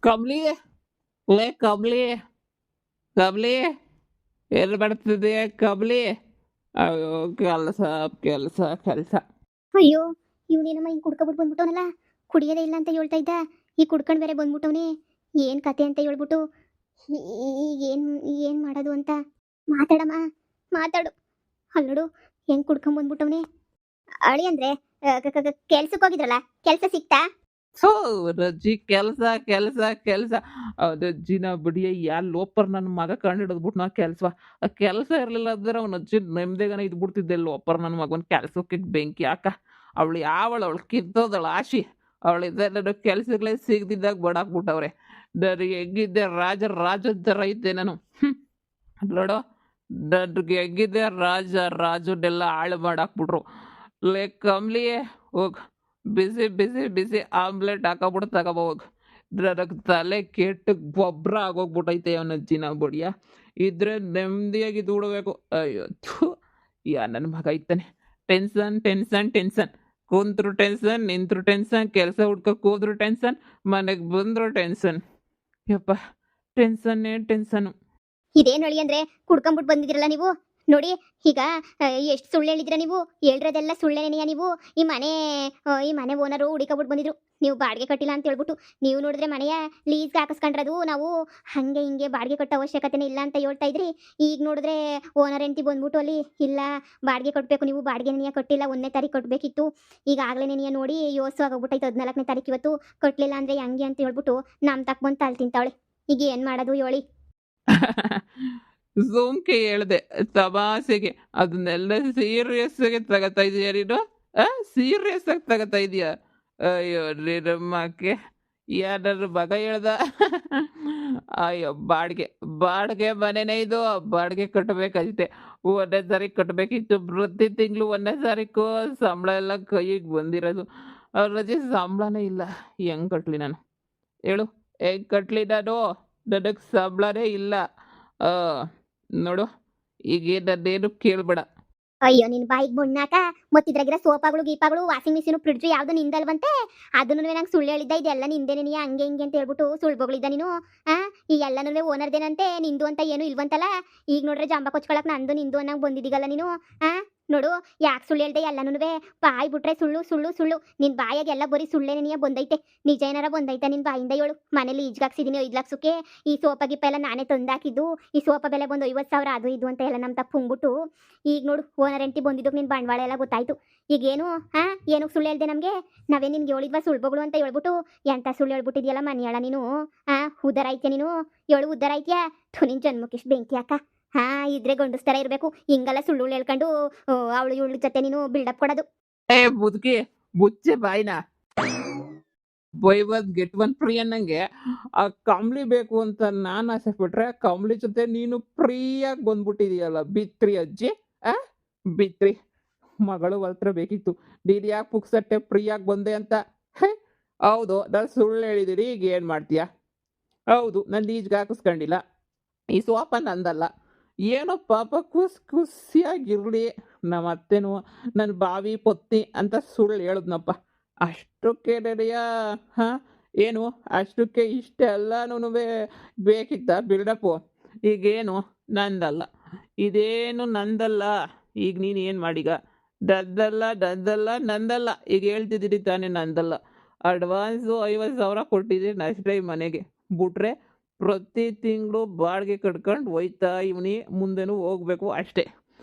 ಕಮ್ಲಿ ಲೇ ಕಮ್ಲಿ ಕಮ್ಲಿ ಎಲ್ಲಿ ಬರ್ತಿದೆ ಕಮ್ಲಿ. ಅಯ್ಯೋ ಕೆಲಸ ಕೆಲಸ ಕೆಲಸ. ಅಯ್ಯೋ ಇವನೇನಮ್ಮ ಹಿಂಗೆ ಕುಡ್ಕೊಬಿಟ್ಟು ಬಂದ್ಬಿಟ್ಟವನಲ್ಲ. ಕುಡಿಯೋದೇ ಇಲ್ಲ ಅಂತ ಹೇಳ್ತಾ ಇದ್ದ, ಈ ಕುಡ್ಕೊಂಡು ಬೇರೆ ಬಂದ್ಬಿಟ್ಟವನೇ. ಏನು ಕತೆ ಅಂತ ಹೇಳ್ಬಿಟ್ಟು ಈಗ ಏನು ಮಾಡೋದು ಅಂತ. ಮಾತಾಡಮ್ಮ, ಮಾತಾಡು. ಅಲ್ಲೋಡು ಹೆಂಗೆ ಕುಡ್ಕೊಂಡ್ ಬಂದ್ಬಿಟ್ಟವನೇ. ಅಳಿ ಅಂದ್ರೆ ಕೆಲ್ಸಕ್ಕೆ ಹೋಗಿದ್ರಲ್ಲ, ಕೆಲಸ ಸಿಕ್ತಾ? ಥೂ ರಜ್ಜಿ ಕೆಲಸ ಕೆಲಸ ಕೆಲಸ. ಅಜ್ಜಿನ ಬಿಡಿಯ ಯಾರು ಲೋಪರ್ ನನ್ನ ಮಗ ಕಂಡು ಹಿಡಿದ್ಬಿಟ್ಟು ನಾ ಕೆಲಸ ಇರಲಿಲ್ಲ ಅಂದ್ರೆ ಅವನ ಅಜ್ಜಿ ನೆಮ್ಮದಿಗಾನ ಇದ್ಬಿಡ್ತಿದ್ದೆ. ಲೋಪರ್ ನನ್ನ ಮಗನ ಕೆಲಸಕ್ಕೆ ಬೆಂಕಿ ಹಾಕ. ಅವಳು ಕಿತ್ತೋದಳು ಆಶಿ. ಅವಳಿದ್ದ ನನಗೆ ಕೆಲಸಗಳೇ ಸಿಗದಿದ್ದಾಗ ಬಡಾಕ್ಬಿಟ್ಟವ್ರೆ. ನನಗೆ ಹೆಂಗಿದ್ದೆ ರಾಜ ಥರ ಇದ್ದೆ ನಾನು. ನೋಡೋ ನನಗೆ ಹೆಂಗಿದ್ದೆ ರಾಜನ್ನೆಲ್ಲ ಹಾಳು ಮಾಡಾಕ್ಬಿಟ್ರು. ಲೇ ಕಮ್ಲಿಯೇ ಹೋಗ್ ಬಿಸಿ ಬಿಸಿ ಬಿಸಿ ಆಮ್ಲೆಟ್ ಹಾಕೋಬಿಟ್ಟು ತಗೋಬೋಗ್. ನನಗೆ ತಲೆ ಕೆಟ್ಟು ಗೊಬ್ಬರ ಆಗೋಗ್ಬಿಟ್ಟೈತೆ ಅವನ ಅಜ್ಜಿನ ಬಡಿಯ. ಇದ್ರೆ ನೆಮ್ಮದಿಯಾಗಿ ದೂಡಬೇಕು. ಅಯ್ಯೋ ಥು, ಯಾ ನನ್ನ ಮಗ ಇದ್ದಾನೆ. Tension tension tension. ಕುಂತ್ರು ಟೆನ್ಷನ್, ನಿಂತ್ರು ಟೆನ್ಷನ್, ಕೆಲಸ ಹುಡ್ಕಕ್ಕೆ ಹೋದ್ರು ಟೆನ್ಷನ್, ಮನೆಗೆ ಬಂದ್ರು ಟೆನ್ಷನ್. ಯಪ್ಪ ಟೆನ್ಷನ್ನೇ ಟೆನ್ಷನು. ಇದೇನು ಅಳಿ ಅಂದ್ರೆ ಕುಡ್ಕೊಂಬಿಟ್ಟು ಬಂದಿದ್ರಲ್ಲ ನೀವು. ನೋಡಿ ಈಗ ಎಷ್ಟು ಸುಳ್ಳು ಹೇಳಿದ್ರ ನೀವು. ಹೇಳ್ರದೆಲ್ಲ ಸುಳ್ಳೆನೆಯ ನೀವು. ಈ ಮನೆ ಓನರು ಹುಡಿಕೊಬಿಟ್ಟು ಬಂದಿದ್ರು. ನೀವು ಬಾಡಿಗೆ ಕಟ್ಟಿಲ್ಲ ಅಂತ ಹೇಳ್ಬಿಟ್ಟು. ನೀವು ನೋಡಿದ್ರೆ ಮನೆಯ ಲೀಸ್ಗೆ ಹಾಕಿಸ್ಕೊಂಡ್ರದು. ನಾವು ಹಂಗೆ ಹಿಂಗೆ ಬಾಡಿಗೆ ಕಟ್ಟೋ ಅವಶ್ಯಕತೆನೇ ಇಲ್ಲ ಅಂತ ಹೇಳ್ತಾ ಇದ್ರಿ. ಈಗ ನೋಡಿದ್ರೆ ಓನರ್ ಹೆಂಡತಿ ಬಂದ್ಬಿಟ್ಟು ಅಲ್ಲಿ ಇಲ್ಲ ಬಾಡಿಗೆ ಕಟ್ಟಬೇಕು, ನೀವು ಬಾಡಿಗೆ ನೆನೆಯ ಕಟ್ಟಿಲ್ಲ, 1ನೇ ತಾರೀಕು ಕಟ್ಟಬೇಕಿತ್ತು. ಈಗ ಆಗಲೇ ನೆನೆಯ ನೋಡಿ ಯೋಸು ಆಗೋಗ್ಬಿಟ್ಟೈತೆ. 14ನೇ ತಾರೀಕು ಇವತ್ತು ಕಟ್ಟಲಿಲ್ಲ ಅಂದರೆ ಹೆಂಗೆ ಅಂತ ಹೇಳ್ಬಿಟ್ಟು ನಮ್ಮ ತಕ್ಕ ಬಂದು ತಾಳು ತಿಂತಾವಳೆ. ಈಗ ಏನು ಮಾಡೋದು ಹೇಳಿ. ಸುಮ್ಕೆ ಹೇಳ್ದೆ ತಮಾಸೆಗೆ. ಅದನ್ನೆಲ್ಲ ಸೀರಿಯಸ್ ಆಗಿ ತಗೋತಾ ಇದೀಯ ನೀನು? ಸೀರಿಯಸ್ ಆಗಿ ತಗೋತಾ ಇದೀಯ? ಅಯ್ಯೋ ನಿಮ್ಮಕ್ಕೆ ಯಾರು ಮಗ ಹೇಳ್ದ? ಅಯ್ಯೋ ಬಾಡಿಗೆ ಮನೆನೇ ಇದು. ಬಾಡಿಗೆ ಕಟ್ಟಬೇಕಾಗಿತ್ತೆ. 1ನೇ ತಾರೀಕು ಕಟ್ಟಬೇಕಿತ್ತು. ಪ್ರತಿ ತಿಂಗಳು 1ನೇ ತಾರೀಕು ಸಂಬಳ ಎಲ್ಲ ಕೈಗೆ ಬಂದಿರೋದು. ಅವ್ರ ರಜೆ ಸಂಬಳನೇ ಇಲ್ಲ. ಹೆಂಗ್ ಕಟ್ಲಿ ನಾನು ಹೇಳು? ಹೆಂಗ್ ಕಟ್ಲಿ ನಾನು? ನನಗೆ ಸಂಬಳನೇ ಇಲ್ಲ. ಆ ನೋಡು ಈಗ ನನ್ನೇನು ಕೇಳ್ಬೇಡ. ಅಯ್ಯೋ ನಿನ್ ಬಾಯಿಗೆ ಬಣ್ಣಾಕ. ಮತ್ತಿದ್ರಾಗಿರೋ ಸೋಪಾಗಳು ಗೀಪಾಗಳು ವಾಷಿಂಗ್ ಮಿಷಿನ್ ಫ್ರಿಡ್ಜ್ ಯಾವ್ದು ನಿಂದಲ್ವಂತೆ. ಅದನ್ನು ನಂಗೆ ಸುಳ್ಳು ಹೇಳಿದ್ದ. ಇದೆಲ್ಲ ನಿಂದೇನೆ, ನೀ ಹಂಗೆ ಹಿಂಗೆ ಅಂತ ಹೇಳ್ಬಿಟ್ಟು ಸುಳ್ಳು ಬಗಳಿದ್ದ ನೀನು. ಈ ಎಲ್ಲನೂ ಓನರ್ದೇನಂತೆ, ನಿಂದು ಅಂತ ಏನು ಇಲ್ವಂತಲ್ಲ. ಈಗ ನೋಡ್ರೆ ಜಂಬ ಕೊಚ್ಕೊಳಕ್ ನಂದು ನಿಂದು ಅನ್ನಂಗೆ ಬಂದಿದ್ದೀಗಲ್ಲ ನೀನು. ನೋಡು ಯಾಕೆ ಸುಳ್ಳು ಹೇಳ್ದೆ ಎಲ್ಲನೂ. ಬಾಯಿ ಬಿಟ್ರೆ ಸುಳ್ಳು ಸುಳ್ಳು ಸುಳ್ಳು. ನಿನ್ ಬಾಯಾಗೆಲ್ಲ ಬರೀ ಸುಳ್ಳೆನೆಯ ಬಂದೈತೆ. ನಿಜ ಏನಾರ ಬಂದೈತೆ ನಿನ್ ಬಾಯಿಂದ ಹೇಳು. ಮನೇಲಿ ಈಜ್ಗಾಕ್ಸಿದೀನಿ 5 ಲಕ್ಷಕ್ಕೆ. ಈ ಸೋಪ ಗಿಪ್ಪ ಎಲ್ಲ ನಾನೇ ತಂದಾಕಿದ್ದು. ಈ ಸೋಪ ಬೆಲೆ ಬಂದು 50,000 ಅದು ಇದು ಅಂತ ಎಲ್ಲ ನಮ್ಮ ತಪ್ಪು ಹುಂಗ್ಬಿಟ್ಟು. ಈಗ ನೋಡು ಓನರ್ ಹೆಂಡತಿ ಬಂದಿದ್ದಕ್ಕೆ ನಿನ್ ಬಂಡವಾಳ ಎಲ್ಲ ಗೊತ್ತಾಯ್ತು. ಈಗೇನು ಏನು ಸುಳ್ಳು ಹೇಳ್ದೆ ನಮಗೆ? ನಾವೇ ನಿನ್ಗೆ ಹೇಳಿದ್ವಾ ಸುಳ್ಳುಗಳು ಅಂತ ಹೇಳ್ಬಿಟ್ಟು. ಎಂತ ಸುಳ್ಳು ಹೇಳ್ಬಿಟ್ಟಿದ್ಯಲ್ಲ ಮನೆಯಾಳ ನೀನು. ಉದ್ದಾರ ಐತ್ಯ ನೀನು. ಹೇಳು ಉದ್ದಾರ ಐತ್ಯಾ? ನಿನ್ ಜನ್ಮಕ್ಕಿಷ್ಟು ಬೆಂಕಿ ಅಕ್ಕ. ಇದ್ರೆ ಗಂಡಸ್ತರ ಇರಬೇಕು. ಹಿಂಗೆಲ್ಲ ಸುಳ್ಳು ಹೇಳ್ಕೊಂಡು ಅವಳು ಇವಳ ಜೊತೆ ನೀನು ಬಿಲ್ಡಪ್ ಕೊಡೋದು. ಏ ಮುದುಕಿ ಮುಚ್ಚೆ ಬಾಯ್ನ. Buy one get one free ಅನ್ನಂಗೆ ಆ ಕಂಬ್ಳಿ ಬೇಕು ಅಂತ ನಾನು ಆಸೆ ಪಟ್ರೆ ಕಂಬ್ಳಿ ಜೊತೆ ನೀನು ಫ್ರೀಯಾಗಿ ಬಂದ್ಬಿಟ್ಟಿದೀಯಲ್ಲ ಬಿತ್ರಿ ಅಜ್ಜಿ. ಆ ಬಿತ್ರಿ ಮಗಳು ಹತ್ರ ಬೇಕಿತ್ತು. ನೀನು ಯಾಕೆ ಪುಕ್ಸಟ್ಟೆ ಫ್ರೀಯಾಗಿ ಬಂದೆ ಅಂತ? ಹೌದು ನಾನು ಸುಳ್ಳು ಹೇಳಿದ್ದೀನಿ. ಈಗ ಏನು ಮಾಡ್ತೀಯಾ? ಹೌದು ನಾನು ಈಜ್ಗೆ ಹಾಕಿಸ್ಕೊಂಡಿಲ್ಲ. ಈ ಸೋಪ ನಂದಲ್ಲ. ಏನೋ ಪಾಪ ಖುಷಿಯಾಗಿರಲಿ ನಮ್ಮ ಅತ್ತೆನೂ ನನ್ನ ಬಾವಿ ಪೊತ್ತಿ ಅಂತ ಸುಳ್ಳು ಹೇಳಿದ್ನಪ್ಪ. ಅಷ್ಟಕ್ಕೆ ನಡೆಯ ಏನು ಅಷ್ಟಕ್ಕೆ ಇಷ್ಟೆಲ್ಲನೂ ಬೇಕಿತ್ತ ಬಿಲ್ಡಪ್ಪು? ಈಗೇನು ನಂದಲ್ಲ, ಇದೇನು ನಂದಲ್ಲ. ಈಗ ನೀನು ಏನು ಮಾಡೀಗ? ನಂದಲ್ಲ ಈಗ ಹೇಳ್ತಿದ್ದೀರಿ ತಾನೇ ನಂದಲ್ಲ. ಅಡ್ವಾನ್ಸು 50,000 ಕೊಟ್ಟಿದ್ದೀನಿ ಅಷ್ಟೇ ಈ ಮನೆಗೆ. ಬಿಟ್ರೆ ಪ್ರತಿ ತಿಂಗಳು ಬಾಡಿಗೆ ಕಟ್ಕೊಂಡು ಹೋಯ್ತಾ ಇವನಿ ಮುಂದೆನೂ ಹೋಗ್ಬೇಕು ಅಷ್ಟೇ.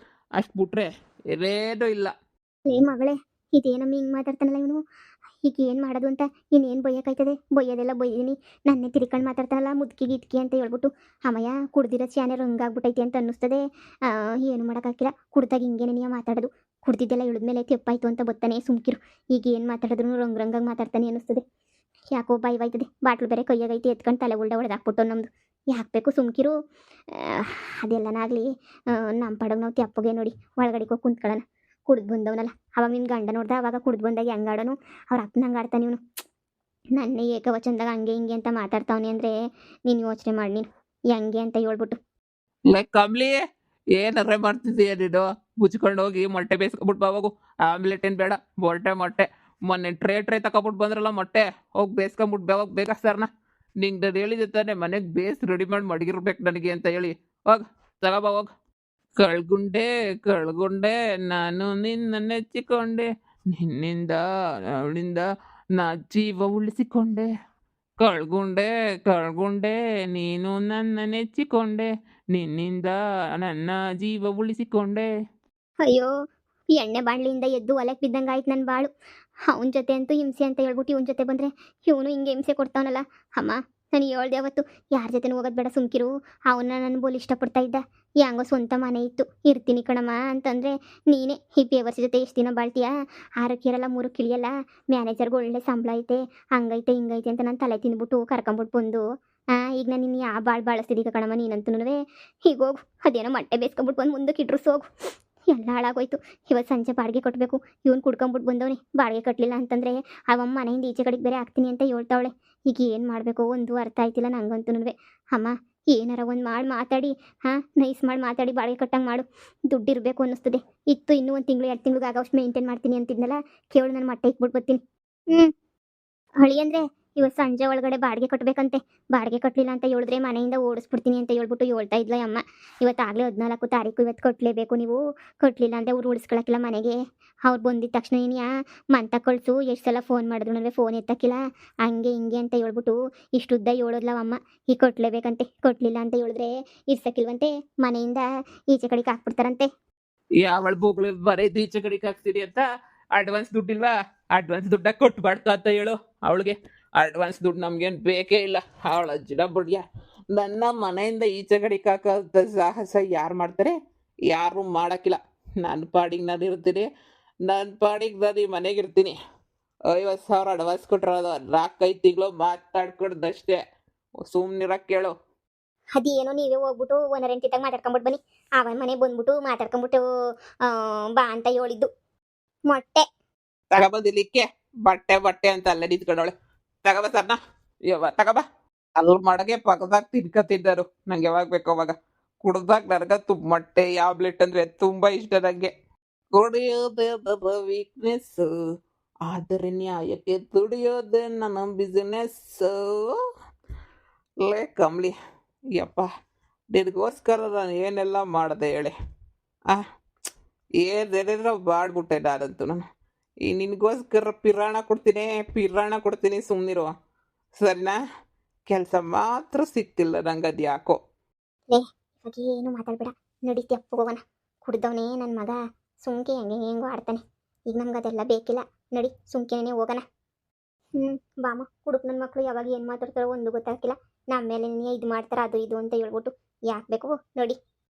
ಅಷ್ಟು ಬಿಟ್ರೆ ಏನೇನೂ ಇಲ್ಲ. ಮಗಳೇ ಇದೇನಮ್ಮ ಹಿಂಗೆ ಮಾತಾಡ್ತಾನಲ್ಲ ಇವನು. ಈಗ ಏನು ಮಾಡೋದು ಅಂತ ಇನ್ನೇನು ಬೈಯೋಕಾಯ್ತದೆ? ಬೈಯೋದೆಲ್ಲ ಬೈದೀನಿ. ನನ್ನೇ ತಿರ್ಕೊಂಡು ಮಾತಾಡ್ತಾನಲ್ಲ ಮುದುಕಿ ಗಿದ್ಕಿ ಅಂತ ಹೇಳ್ಬಿಟ್ಟು. ಅಮ್ಮಯ್ಯ ಕುಡ್ದಿರೋ ಚಾನೆ ರಂಗಾಗ್ಬಿಟ್ಟೈತಿ ಅಂತ ಅನ್ನಿಸ್ತದೆ. ಏನು ಮಾಡೋಕ್ಕಾಗಿಲ್ಲ. ಕುಡ್ದಾಗ ಹಿಂಗೇನೆ ನೀವು ಮಾತಾಡೋದು. ಕುಡ್ದಿದ್ದೆಲ್ಲ ಇಳಿದ್ಮೇಲೆ ತೆಪ್ಪಾಯ್ತು ಅಂತ ಬತ್ತಾನೆ ಸುಮ್ಕಿರು. ಈಗ ಏನು ಮಾತಾಡಿದ್ರು ರಂಗಾಗಿ ಮಾತಾಡ್ತಾನೆ ಅನ್ನಿಸ್ತದೆ. ಯಾಕೋ ಬಾಯ್ತದೆ. ಬಾಟ್ಲು ಬೇರೆ ಕೈಯಾಗೈತಿ ಎತ್ಕೊಂಡು ತಲೆ ಉಲ್ಡ ಹೊಡೆದಾಕ್ಬಿಟ್ಟು ನಮ್ಮದು. ಯಾಕೆ ಬೇಕು ಸುಮ್ಕಿರು. ಅದೆಲ್ಲನಾಗಲಿ ನಮ್ಮ ಪಡಗೆ ನಾವು ತೆಪ್ಪಗೆ ನೋಡಿ ಒಳಗಡೆಗೆ ಹೋಗಿ ಕುಂತ್ಕೊಳ್ಳೋಣ. ಕುಡ್ದು ಬಂದವನಲ್ಲ ಅವಾಗ ನಿನ್ನ ಗಂಡ ನೋಡ್ದೆ. ಅವಾಗ ಕುಡ್ದು ಬಂದಾಗ ಹೆಂಗೆ ಆಡೋನು? ಅವ್ರ ಅಪ್ಪನ ಹಂಗೆ ಆಡ್ತಾನೆ ಇವನು. ನನ್ನೇ ಏಕವಚನದಾಗ ಹಂಗೆ ಹಿಂಗೆ ಅಂತ ಮಾತಾಡ್ತಾವನಿ ಅಂದರೆ ನೀನು ಯೋಚನೆ ಮಾಡಿ ನೀನು ಹೆಂಗೆ ಅಂತ ಹೇಳ್ಬಿಟ್ಟು. ಕಮ್ಲಿ ಏನಾರ ಮಾಡ್ತಿದ್ದೀಯ ನೀನು? ಮುಚ್ಕೊಂಡು ಹೋಗಿ ಮೊಟ್ಟೆ ಬೇಯಿಸ್ಕೊಬಿಟ್ಟು ಬಾವಾಗು. ಆಮ್ಲೆಟ್ ಏನು ಬೇಡ, ಮೊಟ್ಟೆ ಮೊಟ್ಟೆ ಮೊನ್ನೆ ಟ್ರೇ ತಗೊಬಿಟ್ಟು ಬಂದ್ರಲ್ಲ ಮೊಟ್ಟೆ, ಹೋಗಿ ಬೇಯಿಸ್ಕೊಂಬಿಟ್ಟು ಹೋಗಿ ಬೇಗ ಸರ್ನ. ನಿಂಗೆ ನಾನು ಹೇಳಿದೆ ತಾನೇ ಮನೆಗೆ ಬೇಸ್ ರೆಡಿ ಮಾಡಿ ಮಡಗಿರ್ಬೇಕು ನನಗೆ ಅಂತ ಹೇಳಿ. ಹೋಗ್ ತಗೋಬಾ ಹೋಗ್. ಕಳ್ಗುಂಡೆ ಕಳ್ಗುಂಡೆ ನಾನು ನಿನ್ನ ನೆಚ್ಚಿಕೊಂಡೆ, ನಿನ್ನಿಂದ ಅವಳಿಂದ ನಾ ಜೀವ ಉಳಿಸಿಕೊಂಡೆ. ಕಳ್ಗುಂಡೆ ಕಳ್ಗುಂಡೆ ನೀನು ನನ್ನ ನೆಚ್ಚಿಕೊಂಡೆ, ನಿನ್ನಿಂದ ನನ್ನ ಜೀವ ಉಳಿಸಿಕೊಂಡೆ. ಅಯ್ಯೋ ಈ ಎಣ್ಣೆ ಬಾಣ್ಲಿಯಿಂದ ಎದ್ದು ಒಲೆಗೆ ಬಿದ್ದಂಗೆ ಆಯ್ತು ನನ್ನ ಬಾಳು. ಅವನ ಜೊತೆ ಅಂತೂ ಹಿಂಸೆ ಅಂತ ಹೇಳ್ಬಿಟ್ಟು ಇವನ ಜೊತೆ ಬಂದರೆ ಇವನು ಹಿಂಗೆ ಹಿಂಸೆ ಕೊಡ್ತಾವನಲ್ಲ. ಅಮ್ಮ ನಾನು ಹೇಳ್ದೆ ಅವತ್ತು ಯಾರ ಜೊತೆ ಹೋಗೋದು ಬೇಡ ಸುಮ್ಕಿರು, ಅವನ್ನ ನಾನು ಬೋಲ್ ಇಷ್ಟಪಡ್ತಾ ಇದ್ದ. ಹೆಂಗೋ ಸ್ವಂತ ಮನೆ ಇತ್ತು ಇರ್ತೀನಿ ಕಣಮ್ಮ ಅಂತಂದರೆ ನೀನೇ ಈ ಬೇವರ್ಸ್ ಜೊತೆ ಎಷ್ಟು ದಿನ ಬಾಳ್ತೀಯಾ? ಆರಕ್ಕಿರಲ್ಲ ಮೂರು ಕಿಳಿಯಲ್ಲ, ಮ್ಯಾನೇಜರ್ಗೆ ಒಳ್ಳೆ ಸಂಬಳ ಐತೆ, ಹಂಗೈತೆ ಹಿಂಗೈತೆ ಅಂತ ನಾನು ತಲೆ ತಿಂದ್ಬಿಟ್ಟು ಕರ್ಕೊಂಬಿಟ್ಟು ಬಂದು ಈಗ ನಾನು ಇನ್ನು ಯಾವ ಬಾಳು ಬಾಳಿಸ್ತಿದ್ದೀಗ ಕಣಮ್ಮ ನೀನಂತೂ. ಈಗ ಹೋಗು ಅದೇನೋ ಮೊಟ್ಟೆ ಬೇಯಿಸ್ಕೊಂಬಿಟ್ಟು ಬಂದು ಮುಂದಕ್ಕೆ ಇಟ್ರು ಸೋಗು. ಎಲ್ಲ ಹಾಳಾಗೋಯ್ತು. ಇವತ್ತು ಸಂಜೆ ಬಾಡಿಗೆ ಕಟ್ಟಬೇಕು. ಇವನು ಕುಡ್ಕೊಂಬಿಟ್ಟು ಬಂದವನಿ ಬಾಡಿಗೆ ಕಟ್ಟಲಿಲ್ಲ ಅಂತಂದರೆ ಅವಮ್ಮ ಮನೆಯಿಂದ ಈಚೆ ಕಡೆಗೆ ಬೇರೆ ಹಾಕ್ತೀನಿ ಅಂತ ಹೇಳ್ತಾವಳೆ. ಈಗ ಏನು ಮಾಡಬೇಕು ಒಂದು ಅರ್ಥ ಆಯ್ತಿಲ್ಲ ನಂಗಂತೂ. ಅಮ್ಮ ಏನಾರ ಒಂದು ಮಾಡಿ ಮಾತಾಡಿ ನೈಸ್ ಮಾಡಿ ಮಾತಾಡಿ ಬಾಡಿಗೆ ಕಟ್ಟಂಗೆ ಮಾಡು. ದುಡ್ಡು ಇರಬೇಕು ಅನ್ನಿಸ್ತದೆ. ಇತ್ತು ಇನ್ನೂ ಒಂದು ತಿಂಗಳು 2 ತಿಂಗ್ಳಿಗೆ ಆಗೋಷ್ಟು ಮೇಂಟೈನ್ ಮಾಡ್ತೀನಿ ಅಂತಿದ್ನಲ್ಲ, ಕೇಳು ನಾನು ಮೊಟ್ಟೆ ಇಕ್ಬಿಟ್ಟು ಬರ್ತೀನಿ. ಹಳಿ ಅಂದರೆ ಇವತ್ತು ಸಂಜೆ ಒಳಗಡೆ ಬಾಡಿಗೆ ಕಟ್ಟಬೇಕಂತೆ. ಬಾಡಿಗೆ ಕಟ್ಟಲಿಲ್ಲ ಅಂತ ಹೇಳಿದ್ರೆ ಮನೆಯಿಂದ ಓಡಿಸ್ಬಿಡ್ತೀನಿ ಅಂತ ಹೇಳ್ಬಿಟ್ಟು ಹೇಳ್ತಾ ಇದ್ಲ ಅಮ್ಮ. ಇವತ್ತಾಗಲೇ 14 ತಾರೀಕು, ಇವತ್ತು ಕಟ್ಟಲೇಬೇಕು ನೀವು. ಕಟ್ಟಲಿಲ್ಲ ಅಂದರೆ ಅವ್ರು ಉಳಿಸ್ಕೊಳಕ್ಕಿಲ್ಲ ಮನೆಗೆ. ಅವ್ರು ಬಂದಿದ್ದ ತಕ್ಷಣ ನೀನು ಮಂತ ಕಳಿಸು. ಎಷ್ಟು ಸಲ ಫೋನ್ ಮಾಡಿದ್ರು ನನಗೆ ಫೋನ್ ಎತ್ತಕ್ಕಿಲ್ಲ, ಹಂಗೆ ಹಿಂಗೆ ಅಂತ ಹೇಳ್ಬಿಟ್ಟು ಇಷ್ಟುದ್ದ ಹೇಳೋದ್ಲವಮ್ಮ. ಈಗ ಕಟ್ಟಲೇಬೇಕಂತೆ. ಕಟ್ಟಲಿಲ್ಲ ಅಂತ ಹೇಳಿದ್ರೆ ಇರ್ಸಕ್ಕಿಲ್ವಂತೆ, ಮನೆಯಿಂದ ಈಚೆ ಕಡೆಗೆ ಹಾಕ್ಬಿಡ್ತಾರಂತೆ. ಯಾವಳ ಬೋಗ್ಳು ಬರೀದು ಈಚೆ ಕಡೆಗೆ ಹಾಕ್ತೀರಿ ಅಂತ. ಅಡ್ವಾನ್ಸ್ ದುಡ್ಡಿಲ್ವಾ? ಅಡ್ವಾನ್ಸ್ ದುಡ್ಡ ಕೊಟ್ಬಾಡ್ಕ ಅಂತ ಹೇಳು ಅವಳಿಗೆ. ಅಡ್ವಾನ್ಸ್ ದುಡ್ಡು ನಮ್ಗೇನು ಬೇಕೇ ಇಲ್ಲ. ಅವಳ ಅಜ್ಜಿನ ಬಡಿಯ ನನ್ನ ಮನೆಯಿಂದ ಈಚೆ ಕಡೆಗೆ ಹಾಕೋಂಥ ಸಾಹಸ ಯಾರು ಮಾಡ್ತಾರೆ? ಯಾರು ಮಾಡೋಕ್ಕಿಲ್ಲ. ನನ್ನ ಪಾಡಿಗೆ ನಾನು ಇರ್ತೀನಿ, ನನ್ನ ಪಾಡಿಗೆ ನಾನು ಈ ಮನೆಗೆ ಇರ್ತೀನಿ. 50,000 ಅಡ್ವಾನ್ಸ್ ಕೊಟ್ಟಿರೋದು 4-5 ತಿಂಗಳು ಮಾತಾಡ್ಕೊಡ್ದಷ್ಟೇ. ಸುಮ್ಮನಿರಕ್ಕೆ ಕೇಳು. ಅದೇನೋ ನೀವೇ ಹೋಗ್ಬಿಟ್ಟು ಓನರ್ ಎಂಟಿತಾಗ ಮಾತಾಡ್ಕೊಂಬಿಟ್ಟು ಬನ್ನಿ. ಅವನ ಮನೆಗೆ ಬಂದ್ಬಿಟ್ಟು ಮಾತಾಡ್ಕೊಂಬಿಟ್ಟು ಬಾ ಅಂತ ಹೇಳಿದ್ದು. ಮೊಟ್ಟೆ ತಗೊಬಂದಿಲ್ಲಿಕ್ಕೆ ಬಟ್ಟೆ ಬಟ್ಟೆ ಅಂತ ಅಲ್ಲೇ ನಿಂತ್ಕೊಂಡವಳೆ. ತಗೋಬ ಸರ್ನ ಯವ್ವ ತಗೋಬ. ಅಲ್ಲಿ ಮಾಡಗೆ ಪಕ್ಕದಾಗ ತಿನ್ಕತಿದ್ದರು. ನಂಗೆ ಯಾವಾಗ ಬೇಕು ಅವಾಗ. ಕುಡ್ದಾಗ ನನಗಂತೂ ಮೊಟ್ಟೆ ಆಮ್ಲೆಟ್ ಅಂದರೆ ತುಂಬ ಇಷ್ಟ ನನಗೆ. ಕುಡಿಯೋದೇ ನನ್ನ ವೀಕ್ನೆಸ್ಸು, ಆದರೆ ನ್ಯಾಯಕ್ಕೆ ದುಡಿಯೋದೇ ನನ್ನ ಬಿಸಿನೆಸ್ಸು. ಲೇ ಕಮ್ಲಿ, ಯಪ್ಪ ನಿನಗೋಸ್ಕರ ನಾನು ಏನೆಲ್ಲ ಮಾಡಿದೆ ಹೇಳಿ. ಏನೇನೋ ಮಾಡ್ಬಿಟ್ಟೆ ನಾನಂತೂ. ನಾನು ಈ ನಿನಗೋಸ್ಕರ ಪಿರಾಣ ಕೊಡ್ತೀನಿ ಸುಮ್ಮನಿರು ಸರಿನಾ? ಕೆಲಸ ಮಾತ್ರ ಸಿಕ್ತಿಲ್ಲ ನಂಗೆ, ಅದು ಯಾಕೋ. ಇವಾಗ ಏನು ಮಾತಾಡ್ಬೇಡ, ನಡೀತಿ ಅಪ್ಪ ಹೋಗೋಣ. ಕುಡ್ದವನೇ ನನ್ನ ಮಗ ಸುಮ್ಕೆ ಹೆಂಗೋ ಆಡ್ತಾನೆ. ಈಗ ನಮ್ಗೆ ಅದೆಲ್ಲ ಬೇಕಿಲ್ಲ, ನಡಿ ಸುಮ್ಕೆನೇ ಹೋಗೋಣ. ಬಾಮ ಕುಡುಕ್ ನನ್ನ ಮಕ್ಕಳು ಯಾವಾಗ ಏನು ಮಾತಾಡ್ತಾರೋ ಒಂದು ಗೊತ್ತಾಗ್ತಿಲ್ಲ. ನಮ್ಮ ಮೇಲೆ ಇದು ಮಾಡ್ತಾರೆ ಅದು ಇದು ಅಂತ ಹೇಳ್ಬಿಟ್ಟು ಯಾಕೆ ಬೇಕು, ನಡಿ.